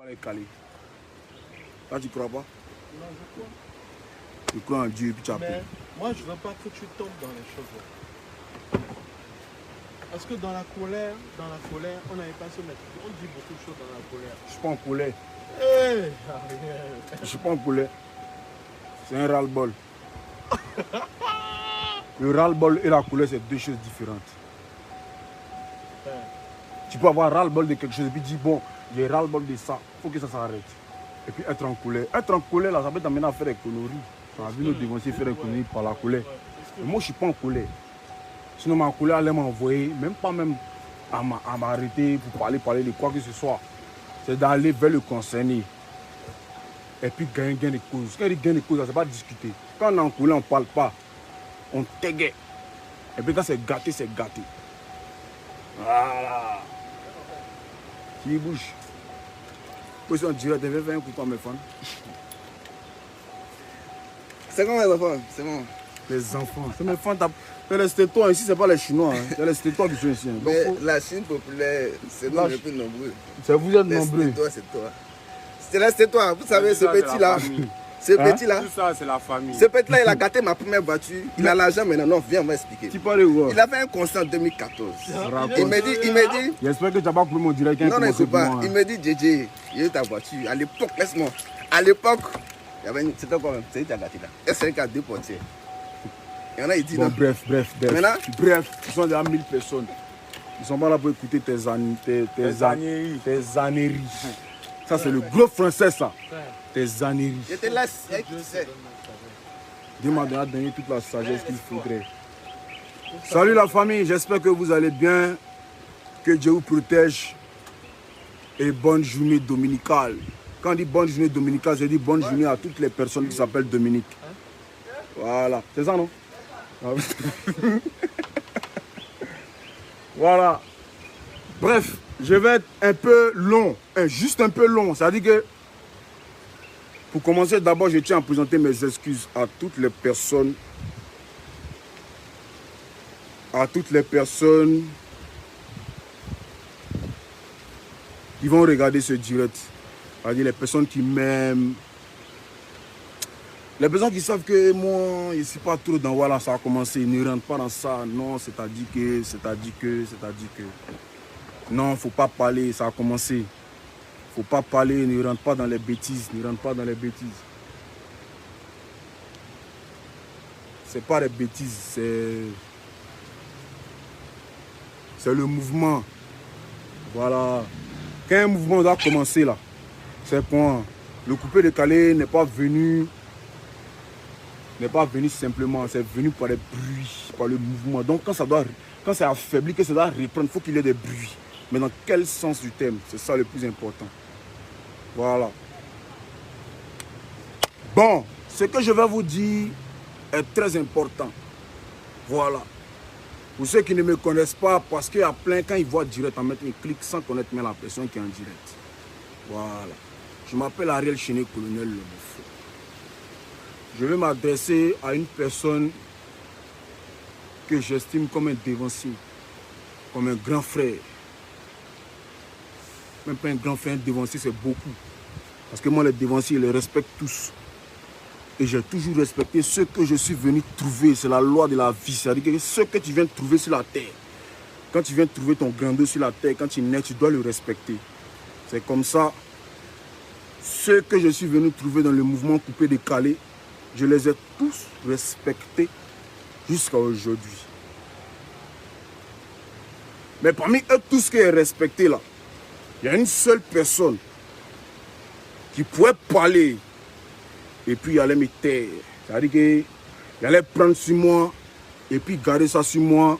les caler. Là, tu crois pas? Non, je crois. Tu crois en Dieu et puis tu as peur. Mais moi, je veux pas que tu tombes dans les choses. Parce que dans la colère, on n'avait pas se mettre. On dit beaucoup de choses dans la colère. Je suis pas en colère. Hey, Je suis pas en colère. C'est un ras-le-bol. Le ras-le-bol et la colère, c'est deux choses différentes. Tu peux avoir ras-le-bol de quelque chose et puis dire, bon, j'ai ras-le-bol de ça, il faut que ça s'arrête. Et puis être en colère. Être en colère, là, ça peut t'amener à faire des conneries. Ça a vu nos dévanciers faire des conneries par la colère. Mais moi, je ne suis pas en colère. Sinon, ma colère allait m'envoyer, même pas même à m'arrêter pour parler de quoi que ce soit. C'est d'aller vers le concerné. Et puis gagner gain de cause. Quand il gagne de cause, ça ne pas discuter. Quand on est en colère, on ne parle pas. On t'égaye. Et puis quand c'est gâté, c'est gâté. Voilà. Qui bouge. Position directe, je vais faire un coup pour mes fans. C'est comment les enfants? C'est bon. Les enfants. C'est mes fans. C'est les Stétois ici, c'est pas les Chinois. Hein. C'est les Stétois qui sont ici. Hein. Mais donc, la Chine populaire, c'est nous les plus nombreux. C'est vous êtes nombreux. C'est toi. C'est là, c'est toi. Vous savez, ce petit-là. Ce petit-là. Tout ça, c'est la famille. Ce petit-là, il a gâté ma première voiture. Il a l'argent maintenant. Non, viens, on va expliquer. Tu parles où? Il a fait un constat en 2014. Il m'a dit. J'espère que tu n'as pas coupé mon direct. Non, non, il pas. Il m'a dit, JJ, j'ai eu ta voiture. À l'époque, laisse-moi. À l'époque, c'était quoi même? C'est qui a gâté là? C'est qui a deux portières. Il y en a, il dit bon, non. Bref. Maintenant? Bref, ils sont déjà 1000 personnes. Ils sont pas là pour écouter tes âneries. Ça, c'est le gros français, ça. Tes âneries. J'étais là, Dieu m'a donné toute la sagesse qu'il faudrait. Salut la famille, j'espère que vous allez bien. Que Dieu vous protège. Et bonne journée dominicale. Quand on dit bonne journée dominicale, je dis bonne journée à toutes les personnes qui s'appellent Dominique. Voilà, c'est ça non? Voilà. Bref, je vais être un peu long, juste un peu long. C'est-à-dire que, pour commencer, d'abord, je tiens à présenter mes excuses à toutes les personnes. Qui vont regarder ce direct. C'est-à-dire les personnes qui m'aiment. Les personnes qui savent que moi, je ne suis pas trop dans voilà, ça a commencé, ils ne rentrent pas dans ça. Non, c'est-à-dire que. Non, il ne faut pas parler, ça a commencé. Il ne faut pas parler, ne rentre pas dans les bêtises, C'est pas les bêtises, c'est le mouvement. Voilà. Quand un mouvement doit commencer là, c'est point. Le coupé décalé n'est pas venu simplement, c'est venu par les bruits, par le mouvement. Donc quand c'est affaibli, que ça doit reprendre, il faut qu'il y ait des bruits. Mais dans quel sens du terme? C'est ça le plus important. Voilà. Bon, ce que je vais vous dire est très important. Voilà. Pour ceux qui ne me connaissent pas, parce qu'il y a plein, quand ils voient direct, en mettant un clic sans connaître même la personne qui est en direct. Voilà. Je m'appelle Ariel Chéné, colonel Lomofo. Je vais m'adresser à une personne que j'estime comme un dévancier, comme un grand frère. Même pas un grand frère, un dévancier, c'est beaucoup. Parce que moi, les dévanciers, je les respecte tous. Et j'ai toujours respecté ce que je suis venu trouver. C'est la loi de la vie. C'est-à-dire que ce que tu viens de trouver sur la terre, quand tu viens de trouver ton grandeur sur la terre, quand tu nais, tu dois le respecter. C'est comme ça. Ce que je suis venu trouver dans le mouvement coupé décalé, je les ai tous respectés jusqu'à aujourd'hui. Mais parmi eux, tout ce qui est respecté là, il y a une seule personne qui pouvait parler et puis il allait me taire. C'est-à-dire qu'il allait prendre sur moi et puis garder ça sur moi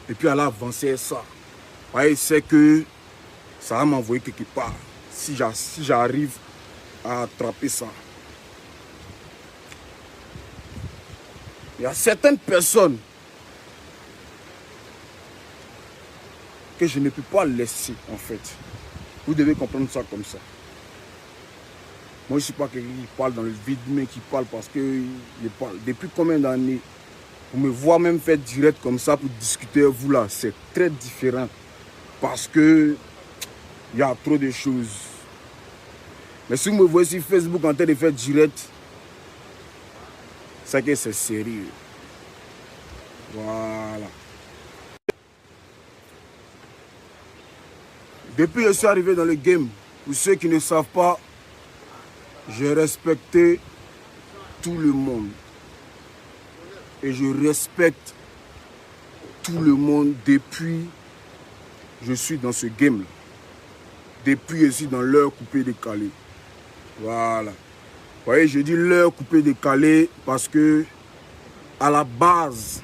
et puis aller avancer ça. Il sait que ça va m'envoyer quelque part si j'arrive à attraper ça. Il y a certaines personnes que je ne peux pas laisser en fait. Vous devez comprendre ça comme ça. Moi, je ne suis pas quelqu'un qui parle dans le vide, mais qui parle parce que je parle. Depuis combien d'années, vous me voyez même faire direct comme ça pour discuter avec vous là, c'est très différent. Parce que il y a trop de choses. Mais si vous me voyez sur Facebook en train de faire direct, c'est que c'est sérieux. Voilà. Depuis que je suis arrivé dans le game, pour ceux qui ne savent pas, j'ai respecté tout le monde. Et je respecte tout le monde depuis que je suis dans ce game-là. Depuis que je suis dans l'heure coupée décalée. Voilà. Vous voyez, je dis l'heure coupée décalée parce que à la base,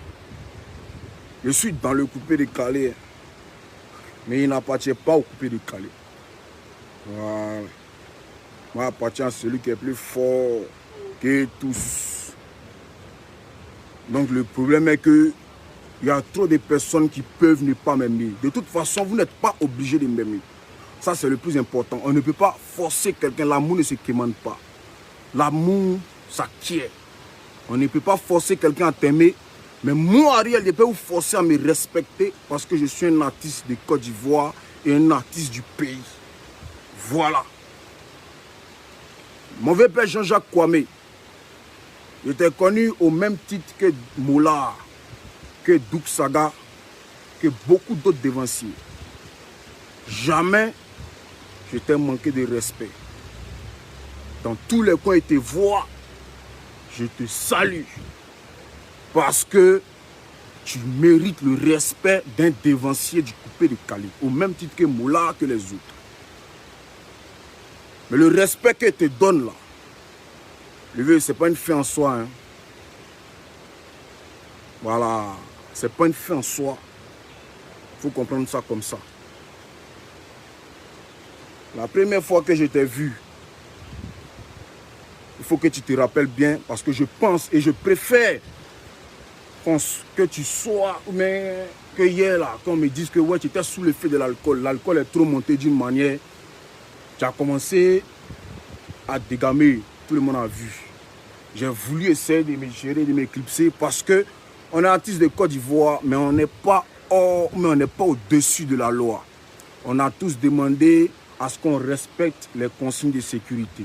je suis dans le coupé décalé. Mais il n'appartient pas au coupé décalé. Voilà. Moi, j'appartiens à celui qui est plus fort que tous. Donc le problème est que il y a trop de personnes qui peuvent ne pas m'aimer. De toute façon, vous n'êtes pas obligé de m'aimer. Ça, c'est le plus important. On ne peut pas forcer quelqu'un. L'amour ne se commande pas. L'amour s'acquiert. On ne peut pas forcer quelqu'un à t'aimer. Mais moi, Ariel, je peux vous forcer à me respecter parce que je suis un artiste de Côte d'Ivoire et un artiste du pays. Voilà. Mon vieux père Jean-Jacques Kwame, il était connu au même titre que Moulard, que Douk Saga, que beaucoup d'autres dévanciers. Jamais je t'ai manqué de respect. Dans tous les coins et tes voix, je te salue. Parce que tu mérites le respect d'un dévancier du coupé de Cali, au même titre que Moulard, que les autres. Mais le respect que te donne là, le vieux, ce n'est pas une fin en soi. Hein. Voilà, ce n'est pas une fin en soi. Il faut comprendre ça comme ça. La première fois que je t'ai vu, il faut que tu te rappelles bien, parce que je pense et je préfère que tu sois, mais que hier là, quand on me dise que ouais, tu étais sous l'effet de l'alcool, l'alcool est trop monté d'une manière, tu as commencé à dégamer, tout le monde a vu. J'ai voulu essayer de me gérer, de m'éclipser, parce que on est artiste de Côte d'Ivoire, mais on n'est pas au-dessus de la loi. On a tous demandé à ce qu'on respecte les consignes de sécurité.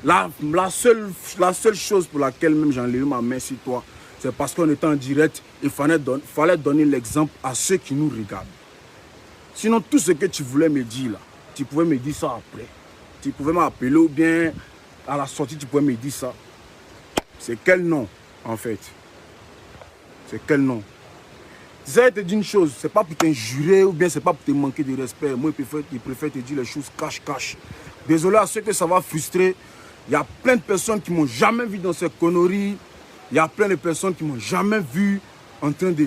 La seule chose pour laquelle même j'ai enlevé ma main sur toi, c'est parce qu'on était en direct, il fallait donner l'exemple à ceux qui nous regardent. Sinon, tout ce que tu voulais me dire là, tu pouvais me dire ça après. Tu pouvais m'appeler ou bien à la sortie, tu pouvais me dire ça. C'est quel nom, en fait? C'est quel nom? Je te dis une chose, c'est pas pour t'injurer ou bien c'est pas pour te manquer de respect. Moi, je préfère te dire les choses cache-cache. Désolé à ceux que ça va frustrer. Il y a plein de personnes qui m'ont jamais vu dans ces conneries. Il y a plein de personnes qui m'ont jamais vu en train de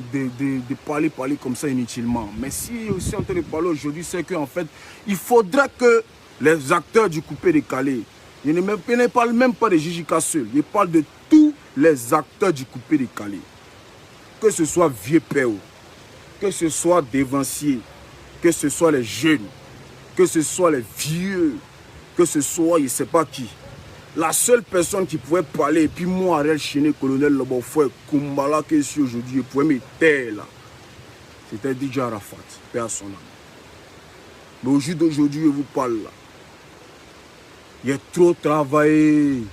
parler comme ça inutilement. Mais si aussi en train de parler aujourd'hui, c'est qu'en fait, il faudra que les acteurs du coupé décalé, je ne parle même pas de Jijika seul, je parle de tous les acteurs du coupé décalé. Que ce soit vieux père, que ce soit dévancier, que ce soit les jeunes, que ce soit les vieux, que ce soit je ne sais pas qui. La seule personne qui pouvait parler, et puis moi, Ariel Chéné, colonel Lobofoué, Kumbala, qui est ici aujourd'hui, pouvait me taire là. C'était DJ Arafat, paix à son âme. Mais au jour d'aujourd'hui, je vous parle là. Il y a trop travaillé,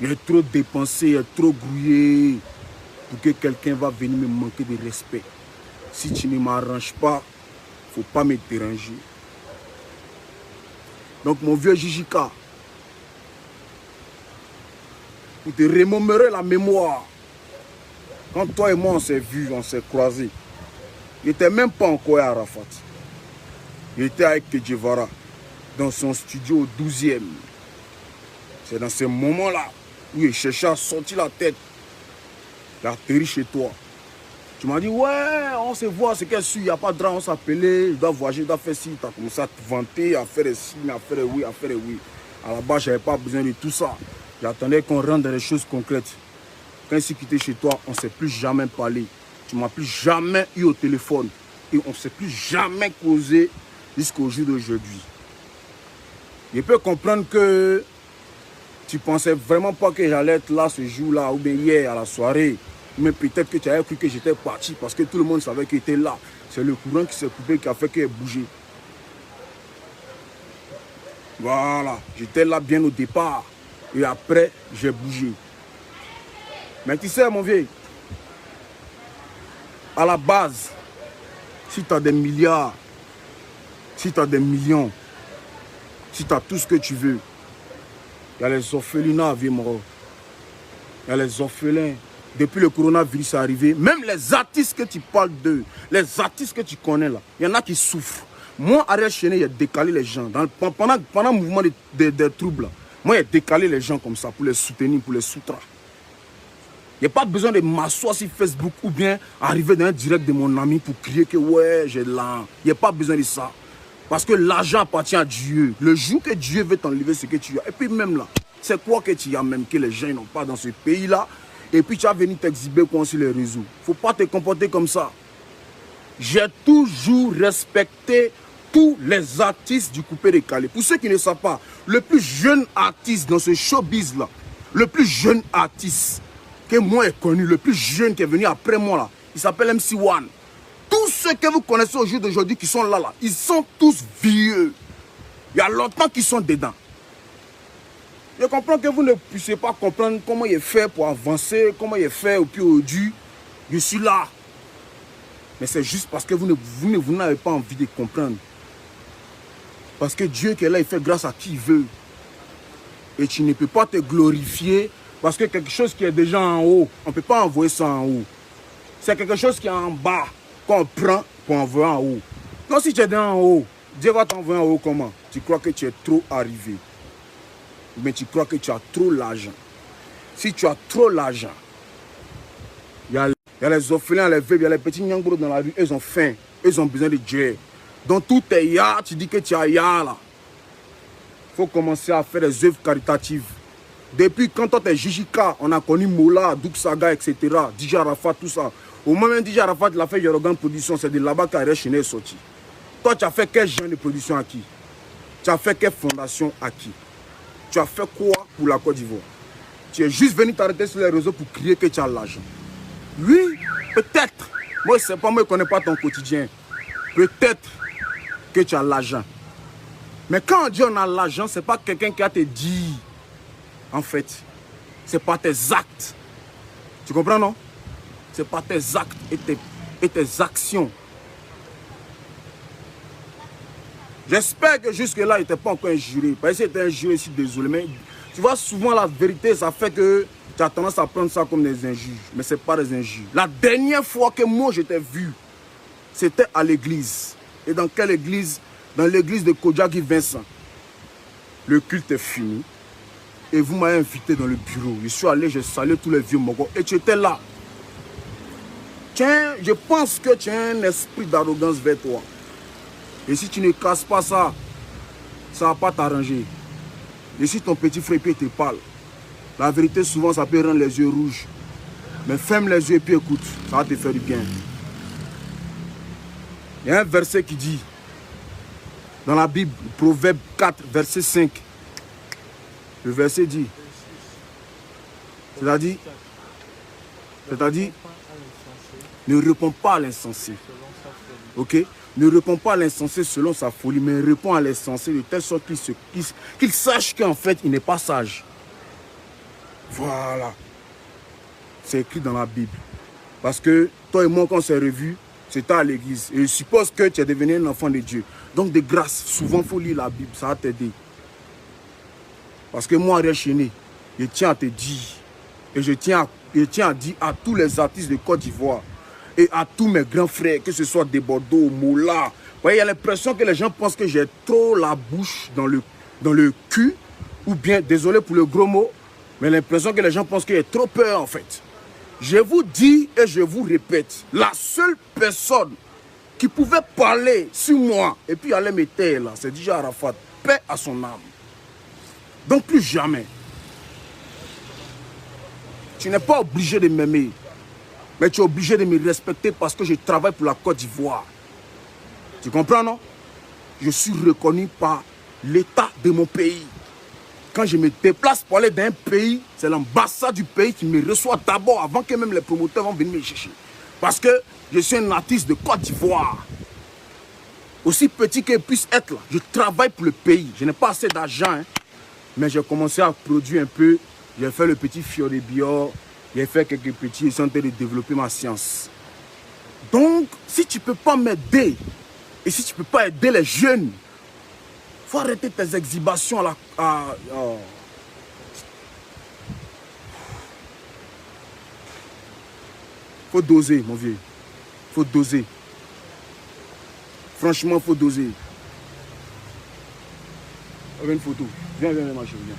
il y a trop dépensé, il y a trop grouillé pour que quelqu'un va venir me manquer de respect. Si tu ne m'arranges pas, il ne faut pas me déranger. Donc mon vieux Jijika, pour te remémorer la mémoire, quand toi et moi on s'est vus, on s'est croisés, il n'était même pas encore à Arafat. Il était avec Kedjevara dans son studio au 12e. C'est dans ce moment-là où il cherchait à sortir la tête. Il a atterri chez toi. Tu m'as dit, ouais, on se voit, c'est qu'elle suit, il n'y a pas de drame, on s'appelait, je dois voyager, je dois faire ci. Tu as commencé à te vanter, à faire des signes, à faire des oui, à faire des oui. À la base, je n'avais pas besoin de tout ça. J'attendais qu'on rentre dans les choses concrètes. Quand il s'est quitté chez toi, on ne s'est plus jamais parlé. Tu ne m'as plus jamais eu au téléphone. Et on ne s'est plus jamais causé jusqu'au jour d'aujourd'hui. Je peux comprendre que tu ne pensais vraiment pas que j'allais être là ce jour-là ou bien hier à la soirée. Mais peut-être que tu avais cru que j'étais parti parce que tout le monde savait qu'il était là. C'est le courant qui s'est coupé qui a fait qu'il ait bougé. Voilà, j'étais là bien au départ. Et après, j'ai bougé. Mais tu sais, mon vieux, à la base, si tu as des milliards, si tu as des millions, si tu as tout ce que tu veux, il y a les orphelinats à Viemoro. Il y a les orphelins. Depuis le coronavirus est arrivé, même les artistes que tu parles d'eux, les artistes que tu connais là, il y en a qui souffrent. Moi, Ariel Chéné, il a décalé les gens. Pendant le mouvement des troubles, là, moi, il a décalé les gens comme ça pour les soutenir, pour les soutenir. Il n'y a pas besoin de m'asseoir sur Facebook ou bien arriver dans un direct de mon ami pour crier que ouais, j'ai l'argent. Il n'y a pas besoin de ça. Parce que l'argent appartient à Dieu. Le jour que Dieu veut t'enlever ce que tu as. Et puis même là, c'est quoi que tu as même que les gens n'ont pas dans ce pays-là. Et puis tu as venu t'exhiber sur les réseaux. Il ne faut pas te comporter comme ça. J'ai toujours respecté tous les artistes du coupé décalé. Pour ceux qui ne savent pas, le plus jeune artiste dans ce showbiz-là, le plus jeune artiste que moi ai connu, le plus jeune qui est venu après moi là, il s'appelle MC1. Tous ceux que vous connaissez au jour d'aujourd'hui qui sont là, ils sont tous vieux. Il y a longtemps qu'ils sont dedans. Je comprends que vous ne puissiez pas comprendre comment il est fait pour avancer, comment il est fait au pied au dû. Je suis là. Mais c'est juste parce que vous n'avez pas envie de comprendre. Parce que Dieu qui est là, il fait grâce à qui il veut. Et tu ne peux pas te glorifier parce que quelque chose qui est déjà en haut, on ne peut pas envoyer ça en haut. C'est quelque chose qui est en bas qu'on prend pour envoyer en haut. Donc si tu es en haut, Dieu va t'envoyer en haut comment? Tu crois que tu es trop arrivé. Mais tu crois que tu as trop l'argent. Si tu as trop l'argent, il y a les orphelins, les veuves, il y a les petits nyangros dans la rue, ils ont faim, ils ont besoin de Dieu. Donc tout est ya, tu dis que tu as ya là. Il faut commencer à faire des œuvres caritatives. Depuis quand toi tu es Jijika, on a connu Mola, Douk Saga, etc. DJ Arafat, tout ça. Au moment où DJ Arafat l'a fait Yorogan Production, c'est de là-bas qu'Ariel Chéné est sorti. Toi tu as fait quel genre de production à qui? Tu as fait quelle fondation à qui? Tu as fait quoi pour la Côte d'Ivoire? Tu es juste venu t'arrêter sur les réseaux pour crier que tu as l'argent. Oui, peut-être. Moi, je ne sais pas, moi, je ne connais pas ton quotidien. Peut-être que tu as l'argent. Mais quand on dit on a l'argent, ce n'est pas quelqu'un qui a te dit. En fait, c'est pas tes actes. Tu comprends, non? C'est pas tes actes et tes actions. J'espère que jusque-là, il n'était pas encore injuré. Parce que c'était injuré, je suis désolé. Mais tu vois, souvent, la vérité, ça fait que tu as tendance à prendre ça comme des injures. Mais ce n'est pas des injures. La dernière fois que moi, je t'ai vu, c'était à l'église. Et dans quelle église? Dans l'église de Kodjaki Vincent. Le culte est fini. Et vous m'avez invité dans le bureau. Je suis allé, j'ai salué tous les vieux mogos. Et tu étais là. Tiens, je pense que tu as un esprit d'arrogance vers toi. Et si tu ne casses pas ça, ça ne va pas t'arranger. Et si ton petit frère te parle, la vérité souvent ça peut rendre les yeux rouges. Mais ferme les yeux et puis écoute, ça va te faire du bien. Il y a un verset qui dit, dans la Bible, Proverbe 4, verset 5. Le verset dit, c'est-à-dire, ne réponds pas à l'insensé. Ok? Ne réponds pas à l'insensé selon sa folie, mais réponds à l'insensé de telle sorte qu'il sache qu'en fait, il n'est pas sage. Voilà. C'est écrit dans la Bible. Parce que toi et moi, quand on s'est revus, c'était à l'église. Et je suppose que tu es devenu un enfant de Dieu. Donc, de grâce, souvent, il faut lire la Bible. Ça va t'aider. Parce que moi, Ariel Chéné, je tiens à te dire, et je tiens à dire à tous les artistes de Côte d'Ivoire, et à tous mes grands frères, que ce soit des Bordeaux, Moula. Vous voyez, il y a l'impression que les gens pensent que j'ai trop la bouche dans le cul. Ou bien, désolé pour le gros mot, mais l'impression que les gens pensent que j'ai trop peur en fait. Je vous dis et je vous répète, la seule personne qui pouvait parler sur moi et puis aller me taire là, c'est DJ Arafat, paix à son âme. Donc plus jamais. Tu n'es pas obligé de m'aimer. Mais tu es obligé de me respecter parce que je travaille pour la Côte d'Ivoire. Tu comprends, non? Je suis reconnu par l'État de mon pays. Quand je me déplace pour aller dans un pays, c'est l'ambassade du pays qui me reçoit d'abord avant que même les promoteurs vont venir me chercher. Parce que je suis un artiste de Côte d'Ivoire. Aussi petit qu'il puisse être là, je travaille pour le pays. Je n'ai pas assez d'argent, hein, mais j'ai commencé à produire un peu. J'ai fait le petit Fiori Bio, j'ai fait quelques petits et je suis en train de développer ma science. Donc, si tu ne peux pas m'aider, et si tu ne peux pas aider les jeunes, il faut arrêter tes exhibitions faut doser, mon vieux. Faut doser. Franchement, faut doser. Regarde une photo. Viens, ma chérie, viens.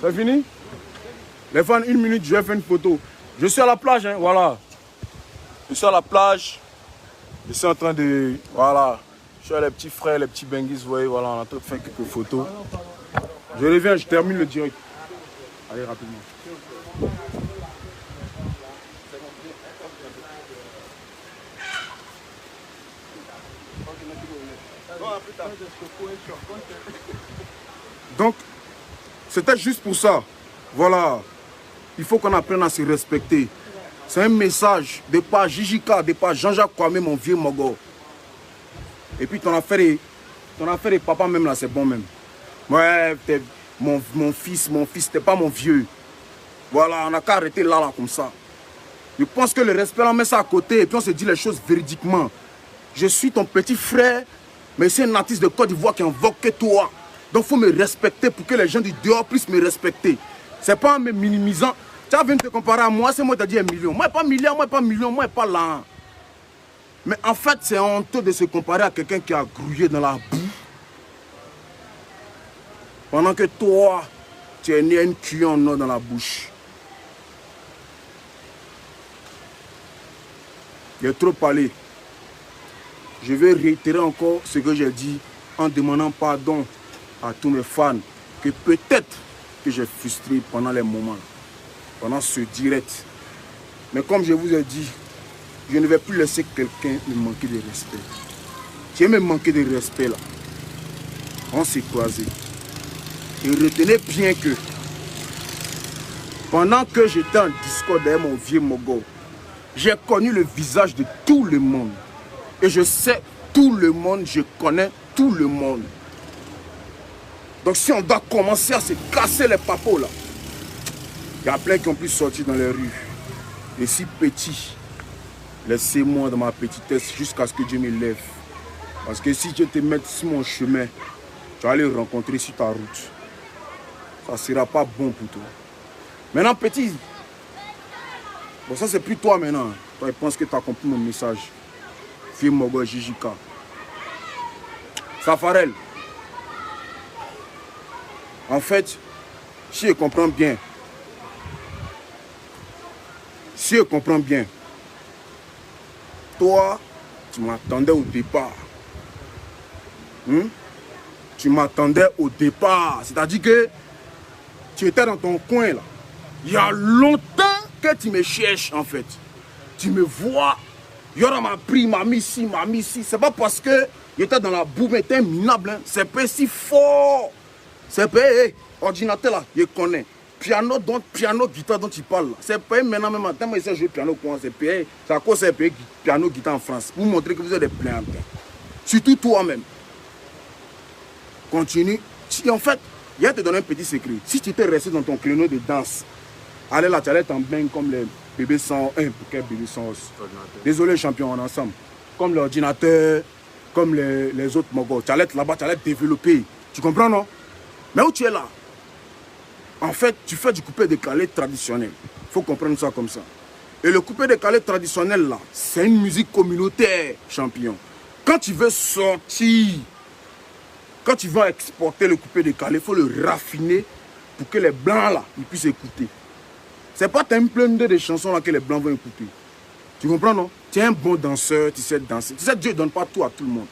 C'est fini? Les fans, 1 minute, je vais faire une photo. Je suis à la plage, hein, voilà. Je suis à la plage. Je suis en train de... Voilà. Je suis avec les petits frères, les petits benguis, vous voyez, voilà, on a en train de faire quelques photos. Je reviens, je termine le direct. Allez, rapidement. Donc, c'était juste pour ça. Voilà. Il faut qu'on apprenne à se respecter. C'est un message de pas Jijika, de pas Jean-Jacques Kwame, mon vieux Mogo. Et puis ton affaire et papa même là, c'est bon même. Ouais, mon fils, t'es pas mon vieux. Voilà, on n'a qu'à arrêter là, comme ça. Je pense que le respect, on met ça à côté et puis on se dit les choses véridiquement. Je suis ton petit frère, mais c'est un artiste de Côte d'Ivoire qui invoque que toi. Donc il faut me respecter pour que les gens du dehors puissent me respecter. C'est pas en me minimisant. Tu as venu te comparer à moi, c'est moi qui t'ai dit 1 million. Moi, pas milliard, moi, pas million, moi, pas là. Mais en fait, c'est honteux de se comparer à quelqu'un qui a grouillé dans la boue. Pendant que toi, tu es né à une cuillère en or dans la bouche. J'ai trop parlé. Je vais réitérer encore ce que j'ai dit en demandant pardon à tous mes fans que peut-être que j'ai frustré pendant les moments, pendant ce direct. Mais comme je vous ai dit, je ne vais plus laisser quelqu'un me manquer de respect. Tu me manquer de respect là. On s'est croisés. Et retenez bien que pendant que j'étais en discours derrière mon vieux Mogo, j'ai connu le visage de tout le monde. Et je sais tout le monde, je connais tout le monde. Donc si on doit commencer à se casser les papos là, il y a plein qui ont pu sortir dans les rues. Et si petit, laissez-moi dans ma petitesse jusqu'à ce que Dieu me lève. Parce que si Dieu te met sur mon chemin, tu vas aller rencontrer sur ta route. Ça ne sera pas bon pour toi. Maintenant petit, bon ça c'est plus toi maintenant. Toi je pense que tu as compris mon message. Vieux Mogo Jijika. Safarel. En fait, si je comprends bien, toi, tu m'attendais au départ. Tu m'attendais au départ. C'est-à-dire que tu étais dans ton coin là. Il y a longtemps que tu me cherches en fait. Tu me vois. Yora m'a pris, m'a mis ici, m'a mis ici. C'est pas parce que j'étais dans la boue, mais t'es minable. Hein. C'est pas si fort. C'est pas ordinateur là, je connais. Piano, guitare dont tu parles là. C'est pas maintenant même en temps, moi je sais jouer piano comment c'est payé. C'est à cause c'est payé piano, guitare en France. Pour montrer que vous êtes des plaignants. Surtout toi-même. Continue. En fait, il va te donner un petit secret. Si tu étais resté dans ton créneau de danse, allez là, tu allais t'en baigner comme les bébés sans un. Quel bébé sans os. Désolé champion, on est ensemble. Comme l'ordinateur, comme les autres mogos. Tu allais être là-bas, tu allais te développer. Tu comprends non? Mais où tu es là? En fait, tu fais du coupé-décalé traditionnel. Il faut comprendre ça comme ça. Et le coupé-décalé traditionnel, là, c'est une musique communautaire, champion. Quand tu veux sortir, quand tu veux exporter le coupé-décalé, il faut le raffiner pour que les blancs, là, ils puissent écouter. C'est pas un plein de chansons là que les blancs vont écouter. Tu comprends, non? Tu es un bon danseur, tu sais danser. Tu sais, Dieu ne donne pas tout à tout le monde.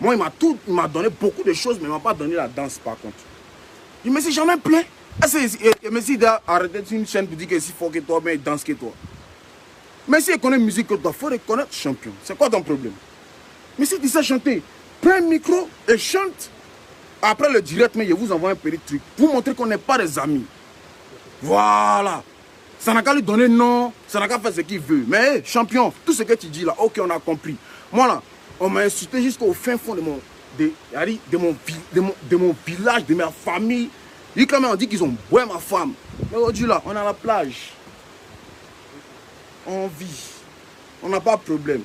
Moi, il m'a donné beaucoup de choses, mais il ne m'a pas donné la danse, par contre. Il me dit jamais plein. Il me dit d'arrêter une chaîne pour dire que c'est fort que toi, mais il danse que toi. Mais si il connaît musique que toi, il faut reconnaître champion. C'est quoi ton problème? Mais si tu sais chanter, prends un micro et chante. Après le direct, mais je vous envoie un petit truc. Vous montrer qu'on n'est pas des amis. Voilà. Ça n'a qu'à lui donner non, ça n'a qu'à faire ce qu'il veut. Mais hey, champion, tout ce que tu dis là, ok, on a compris. Moi là, on m'a insulté jusqu'au fin fond de mon village, de ma famille. Et quand même, on dit qu'ils ont boué ma femme. Mais aujourd'hui là, on est à la plage. On vit. On n'a pas de problème.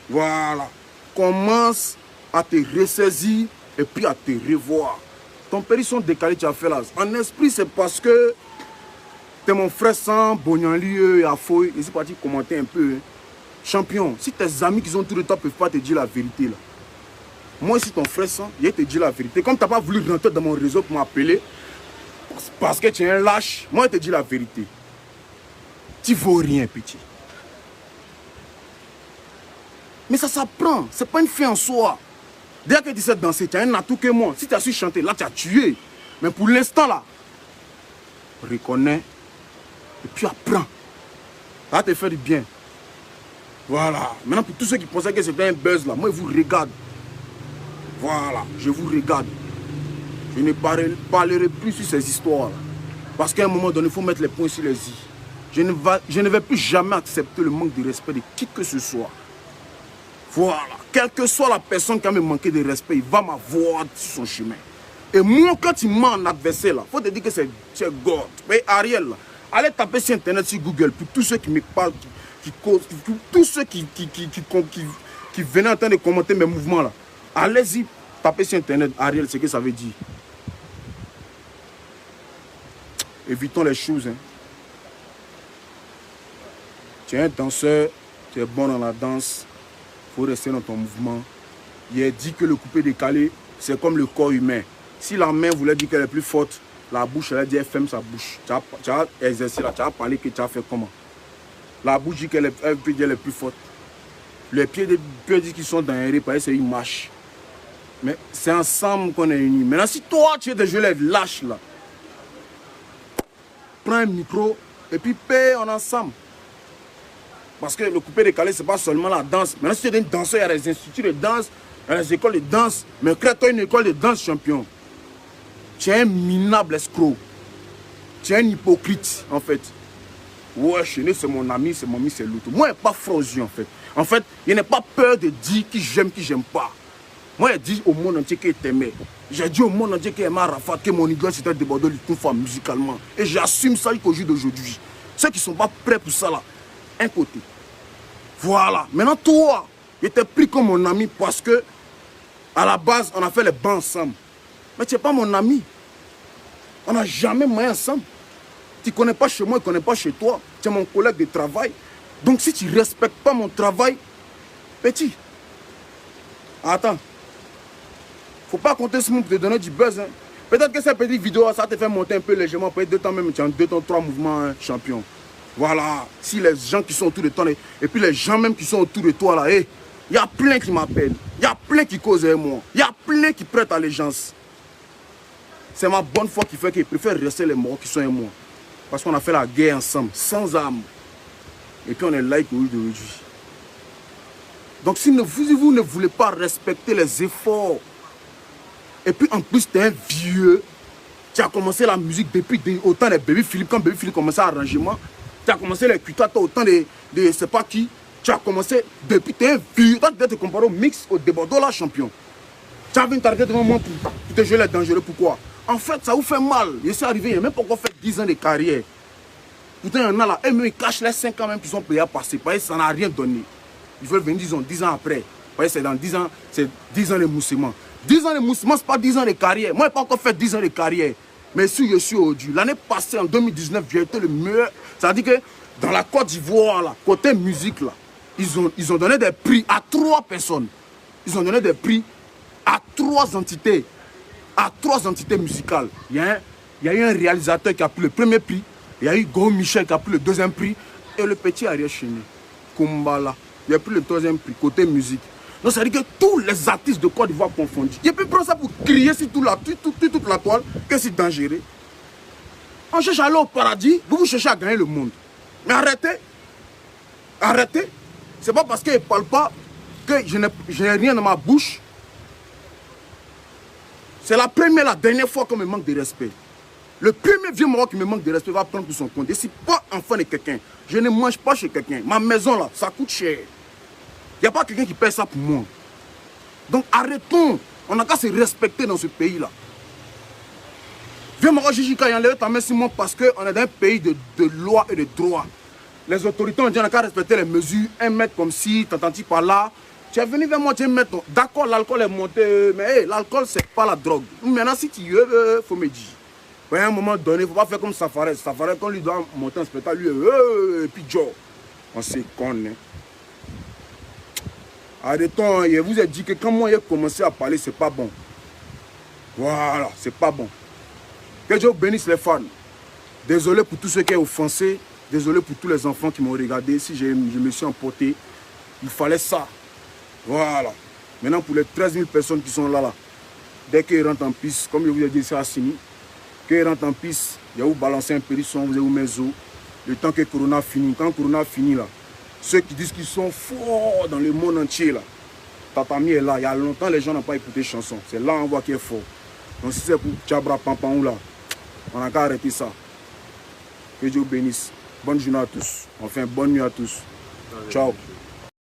Voilà. Commence à te ressaisir et puis à te revoir. Ton périsson décalé, tu as fait là. En esprit, c'est parce que t'es mon frère sans Bognanli et Afoy. Et c'est parti commenter un peu. Hein. Champion, si tes amis qui sont tout le temps ne peuvent pas te dire la vérité là. Moi, si ton frère sans, il te dit la vérité. Comme tu n'as pas voulu rentrer dans mon réseau pour m'appeler, parce que tu es un lâche, moi, je te dis la vérité. Tu ne vaux rien, petit. Mais ça s'apprend. Ce n'est pas une fin en soi. Dès que tu sais danser, tu as un atout que moi. Si tu as su chanter, là, tu as tué. Mais pour l'instant, là, reconnais et puis apprends. Ça va te faire du bien. Voilà. Maintenant, pour tous ceux qui pensaient que c'était un buzz, là, moi, je vous regarde. Voilà, je vous regarde. Je ne parlerai plus sur ces histoires-là. Parce qu'à un moment donné, il faut mettre les points sur les i. Je ne vais plus jamais accepter le manque de respect de qui que ce soit. Voilà. Quelle que soit la personne qui a me manqué de respect, il va m'avoir sur son chemin. Et moi, quand il m'a en adversaire, il faut te dire que c'est God. Mais Ariel, là, allez taper sur Internet, sur Google, pour tous ceux qui me parlent, tous ceux qui venaient en train de commenter mes mouvements là. Allez-y, tapez sur Internet, Ariel, ce que ça veut dire. Évitons les choses. Hein. Tu es un danseur, tu es bon dans la danse, il faut rester dans ton mouvement. Il est dit que le coupé décalé, c'est comme le corps humain. Si la main voulait dire qu'elle est plus forte, la bouche, elle a dit elle ferme sa bouche. Tu as exercé là, tu as parlé que tu as fait comment. La bouche dit qu'elle peut dire elle est plus forte. Les pieds disent qu'ils sont dans un réparer, c'est une marche. Mais c'est ensemble qu'on est unis. Maintenant, si toi, tu es des gelés lâches là, prends un micro et puis paie en ensemble. Parce que le coupé décalé, ce n'est pas seulement la danse. Maintenant, si tu es un danseur, il y a des instituts de danse, il y a des écoles de danse. Mais crée-toi une école de danse, champion. Tu es un minable escroc. Tu es un hypocrite, en fait. Ouais, Chéné, c'est mon ami, c'est mon ami, c'est l'autre. Moi, je n'ai pas frosé, en fait. En fait, je n'ai pas peur de dire qui j'aime, qui j'aime pas. Moi, je dis au monde entier qu'il t'aimait. J'ai dit au monde entier qu'il aimait Arafat, que mon idole c'était débordé de tout fois musicalement. Et j'assume ça jusqu'au jour d'aujourd'hui. Ceux qui ne sont pas prêts pour ça, là, un côté. Voilà. Maintenant, toi, je t'ai pris comme mon ami parce que, à la base, on a fait les bancs ensemble. Mais tu n'es pas mon ami. On n'a jamais moyen ensemble. Tu ne connais pas chez moi, je ne connais pas chez toi. Tu es mon collègue de travail. Donc, si tu ne respectes pas mon travail, petit, attends. Faut pas compter sur moi pour te donner du buzz. Hein. Peut-être que cette petite vidéo, ça te fait monter un peu légèrement. Peut-être 2 temps même, tu as 2 temps, 3 mouvements, hein, champion. Voilà. Si les gens qui sont autour de toi, et puis les gens même qui sont autour de toi, là, il y a plein qui m'appellent. Il y a plein qui causent avec moi. Il y a plein qui prêtent allégeance. C'est ma bonne foi qui fait qu'ils préfèrent rester les morts qui sont avec moi. Parce qu'on a fait la guerre ensemble, sans armes. Et puis on est là aujourd'hui. Donc si vous ne voulez pas respecter les efforts, et puis en plus tu es un vieux, tu as commencé la musique depuis autant de Baby Philippe, quand Baby Philippe commençait l'arrangement, tu as commencé les Kuta, autant de c'est pas qui, tu as commencé depuis, tu es un vieux, tu dois te comparer au mix, au débordant là, champion. Tu as vu t'arrêter devant moi pour te jouer les dangereux, pourquoi? En fait, ça vous fait mal. Je suis arrivé, il n'y a même pas encore fait 10 ans de carrière. Pourtant, il y en a là, et même ils cachent les 5 ans même qui sont payés à passer, parce que ça n'a rien donné. Ils veulent venir 10 ans après. C'est dans 10 ans, c'est 10 ans de moussement. 10 ans de moussement, ce n'est pas 10 ans de carrière. Moi, je n'ai pas encore fait 10 ans de carrière. Mais si je suis aujourd'hui, l'année passée, en 2019, j'ai été le meilleur. C'est-à-dire que dans la Côte d'Ivoire, là, côté musique, là, ils ont donné des prix à 3 personnes. Ils ont donné des prix à 3 entités. À 3 entités musicales. Il y a eu un réalisateur qui a pris le premier prix. Il y a eu Go Michel qui a pris le 2e prix. Et le petit Ariel Chéné, Kumbala, il a pris le 3e prix, côté musique. Donc ça veut dire que tous les artistes de Côte d'Ivoire confondus. Il peut prendre ça pour crier sur toute la toile, que c'est dangereux. On cherche à aller au paradis, vous cherchez à gagner le monde. Mais arrêtez. Arrêtez. C'est pas parce qu'il ne parle pas que je n'ai rien dans ma bouche. C'est la première, la dernière fois qu'on me manque de respect. Le premier vieux Maroc qui me manque de respect va prendre pour son compte. Je ne suis pas enfant de quelqu'un. Je ne mange pas chez quelqu'un. Ma maison là, ça coûte cher. Il n'y a pas quelqu'un qui paie ça pour moi. Donc arrêtons. On n'a qu'à se respecter dans ce pays-là. Vieux Maroc Jijika, il enlève ta main sur moi parce qu'on est dans un pays de loi et de droit. Les autorités ont dit qu'on n'a qu'à respecter les mesures. 1 mètre comme ci, t'entends-tu par là. Tu es venu vers moi, tu es mettre. D'accord, l'alcool est monté, mais hey, l'alcool, c'est pas la drogue. Maintenant, si tu veux, il faut me dire. À un moment donné, il ne faut pas faire comme Safarès. Safarès, quand lui doit monter un spectacle, lui, et puis Joe. On se connaît. Arrêtons, je vous ai dit que quand moi j'ai commencé à parler, c'est pas bon. Voilà, c'est pas bon. Que Dieu bénisse les fans. Désolé pour tous ceux qui ont offensé. Désolé pour tous les enfants qui m'ont regardé. Si je me suis emporté, il fallait ça. Voilà. Maintenant, pour les 13 000 personnes qui sont là, dès qu'ils rentrent en piste, comme je vous ai dit, c'est Assini. Qu'ils rentrent en piste, il y a où balancer un périsson, vous avez où mes os. Le temps que Corona finit. Quand Corona finit, là, ceux qui disent qu'ils sont forts dans le monde entier, là, Tatami est là. Il y a longtemps, les gens n'ont pas écouté chanson. C'est là on voit qu'il est fort. Donc si c'est pour Tchabra Pampaou, là, on n'a qu'à arrêter ça. Que Dieu bénisse. Bonne journée à tous. Enfin, bonne nuit à tous. Ciao.